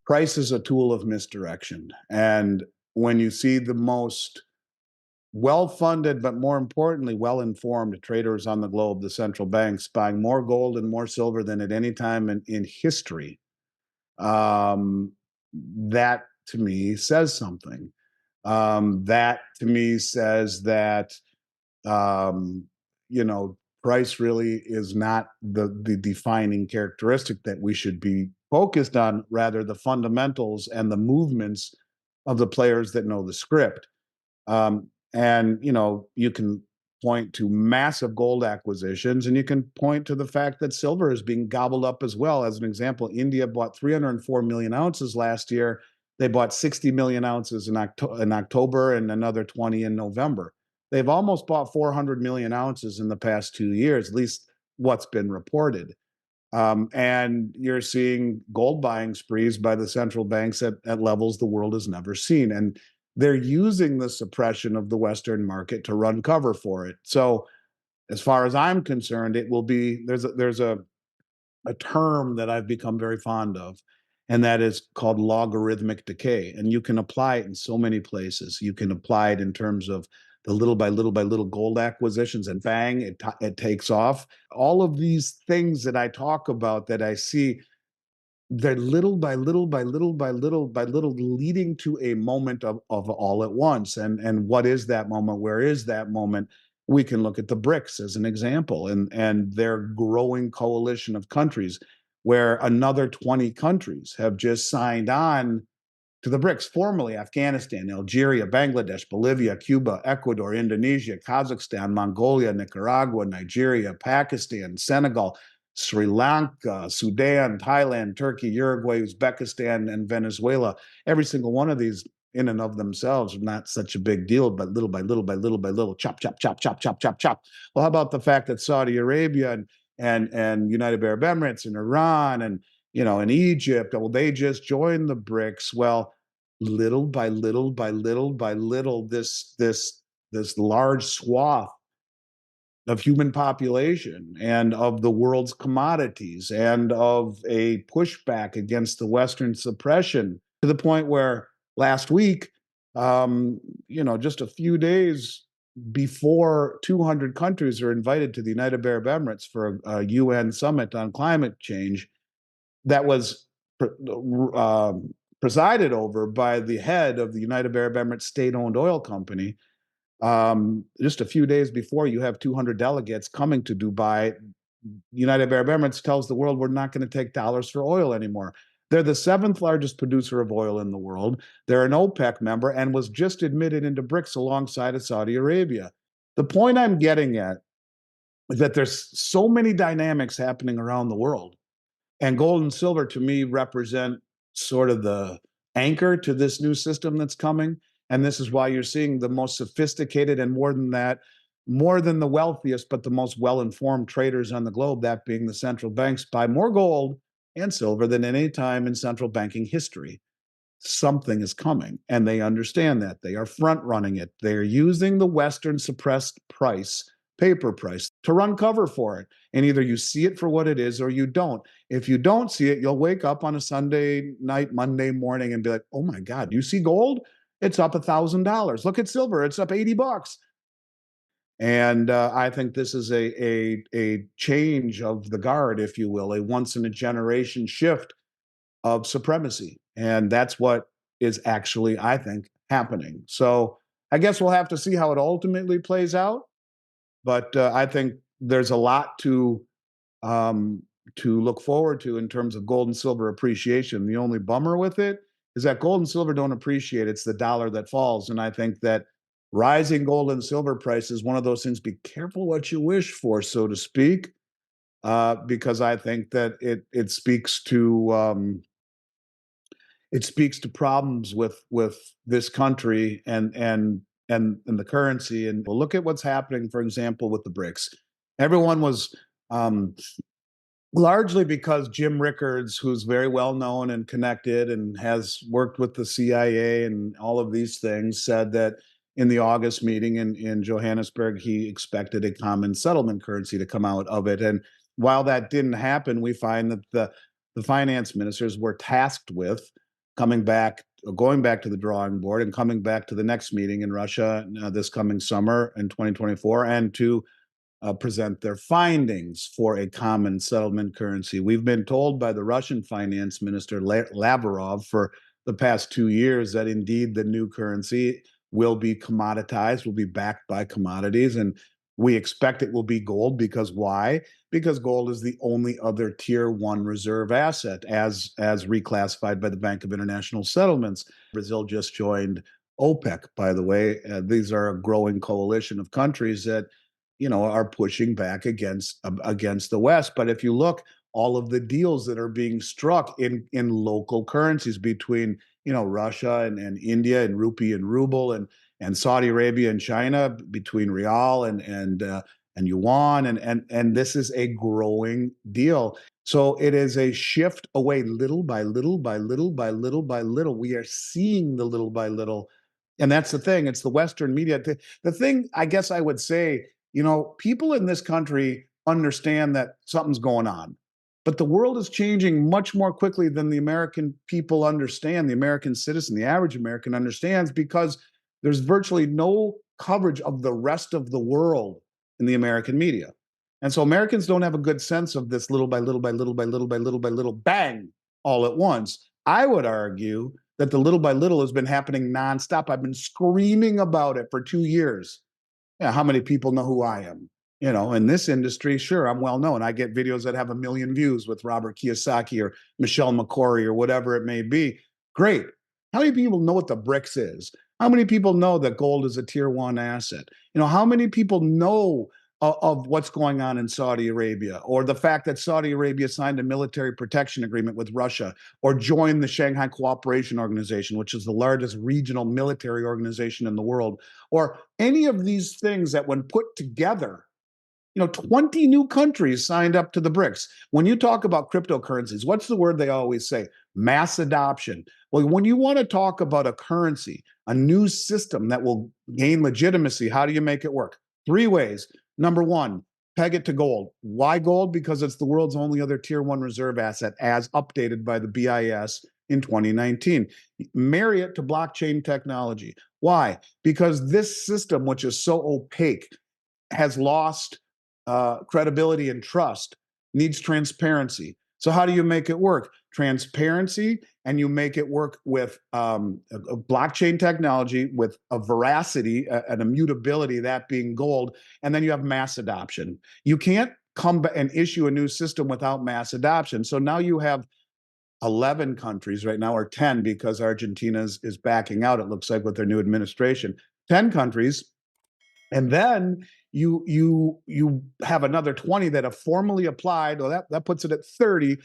price is a tool of misdirection. And when you see the most well-funded, but more importantly, well-informed traders on the globe, the central banks, buying more gold and more silver than at any time in history, um, that to me says something. That to me says that um, you know, price really is not the defining characteristic that we should be focused on, rather the fundamentals and the movements of the players that know the script. And you can point to massive gold acquisitions, and you can point to the fact that silver is being gobbled up as well. As an example, India bought 304 million ounces last year. They bought 60 million ounces in October and another 20 in November. They've almost bought 400 million ounces in the past 2 years, at least what's been reported. And you're seeing gold buying sprees by the central banks at levels the world has never seen. And they're using the suppression of the Western market to run cover for it. So, as far as I'm concerned, it will be there's a term that I've become very fond of, and that is called logarithmic decay. And you can apply it in so many places. You can apply it in terms of the little by little by little gold acquisitions, and bang, it takes off. All of these things that I talk about, that I see, they're little by little by little by little by little leading to a moment of all at once. And what is that moment? Where is that moment? We can look at the BRICS as an example, and their growing coalition of countries, where another 20 countries have just signed on to the BRICS formally: Afghanistan, Algeria, Bangladesh, Bolivia, Cuba, Ecuador, Indonesia, Kazakhstan, Mongolia, Nicaragua, Nigeria, Pakistan, Senegal, Sri Lanka, Sudan, Thailand, Turkey, Uruguay, Uzbekistan, and Venezuela. Every single one of these, in and of themselves, are not such a big deal, but little by little by little by little, chop, chop, chop, chop, chop, chop, chop. Well, how about the fact that Saudi Arabia and United Arab Emirates and Iran and Egypt, well, they just joined the BRICS. Well, little by little by little by little, this large swath of human population and of the world's commodities and of a pushback against the Western suppression, to the point where last week, just a few days before 200 countries are invited to the United Arab Emirates for a UN summit on climate change, that was uh, presided over by the head of the United Arab Emirates state-owned oil company. Just a few days before, you have 200 delegates coming to Dubai. United Arab Emirates tells the world, we're not going to take dollars for oil anymore. They're the seventh largest producer of oil in the world. They're an OPEC member and was just admitted into BRICS alongside of Saudi Arabia. The point I'm getting at is that there's so many dynamics happening around the world. And gold and silver, to me, represent sort of the anchor to this new system that's coming. And this is why you're seeing the most sophisticated, and more than that, more than the wealthiest, but the most well-informed traders on the globe, that being the central banks, buy more gold and silver than any time in central banking history. Something is coming, and they understand that. They are front running it. They're using the Western suppressed price, paper price, to run cover for it. And either you see it for what it is or you don't. If you don't see it, you'll wake up on a Sunday night, Monday morning, and be like, oh my God, you see gold? It's up $1,000. Look at silver, it's up $80. And I think this is a change of the guard, if you will, a once in a generation shift of supremacy. And that's what is actually, I think, happening. So I guess we'll have to see how it ultimately plays out. But I think there's a lot to look forward to in terms of gold and silver appreciation. The only bummer with it is that gold and silver don't appreciate. It's the dollar that falls. And I think that rising gold and silver price is one of those things. Be careful what you wish for, so to speak, because I think that it speaks to problems with this country and the currency. And we'll look at what's happening, for example, with the BRICS. Everyone was largely because Jim Rickards, who's very well known and connected and has worked with the CIA and all of these things, said that in the August meeting in Johannesburg, he expected a common settlement currency to come out of it. And while that didn't happen, we find that the finance ministers were tasked with coming back, going back to the drawing board and coming back to the next meeting in Russia this coming summer in 2024, and to present their findings for a common settlement currency. We've been told by the Russian finance minister Lavrov for the past 2 years that indeed the new currency will be commoditized, will be backed by commodities, and we expect it will be gold. Because why? Because gold is the only other tier one reserve asset as reclassified by the Bank of International Settlements. Brazil just joined OPEC, by the way. These are a growing coalition of countries that are pushing back against the West. But if you look, all of the deals that are being struck in local currencies between Russia and India and rupee and ruble, and Saudi Arabia and China between rial and yuan, and this is a growing deal. So it is a shift away, little by little by little by little by little. We are seeing the little by little, and that's the thing. It's the Western media. The thing I guess I would say, people in this country understand that something's going on, but the world is changing much more quickly than the American people understand. The American citizen, the average American, understands, because there's virtually no coverage of the rest of the world in the American media. And so Americans don't have a good sense of this little by little by little by little by little by little bang all at once. I would argue that the little by little has been happening nonstop. I've been screaming about it for 2 years. Yeah, how many people know who I am? In this industry, sure, I'm well known. I get videos that have 1 million views with Robert Kiyosaki or Michelle McCory or whatever it may be. Great. How many people know what the BRICS is? How many people know that gold is a tier one asset? How many people know of what's going on in Saudi Arabia, or the fact that Saudi Arabia signed a military protection agreement with Russia, or joined the Shanghai Cooperation Organization, which is the largest regional military organization in the world, or any of these things that, when put together, 20 new countries signed up to the BRICS. When you talk about cryptocurrencies, what's the word they always say? Mass adoption. Well, when you want to talk about a currency, a new system that will gain legitimacy, how do you make it work? 3 ways. Number one, peg it to gold. Why gold? Because it's the world's only other tier one reserve asset, as updated by the BIS in 2019. Marry it to blockchain technology. Why? Because this system, which is so opaque, has lost credibility and trust, needs transparency. So how do you make it work? Transparency, and you make it work with a blockchain technology with a veracity, an immutability, that being gold, and then you have mass adoption. You can't come and issue a new system without mass adoption. So now you have 11 countries right now, or 10, because Argentina is backing out, it looks like, with their new administration. 10 countries. And then you have another 20 that have formally applied. Well, that puts it at 30.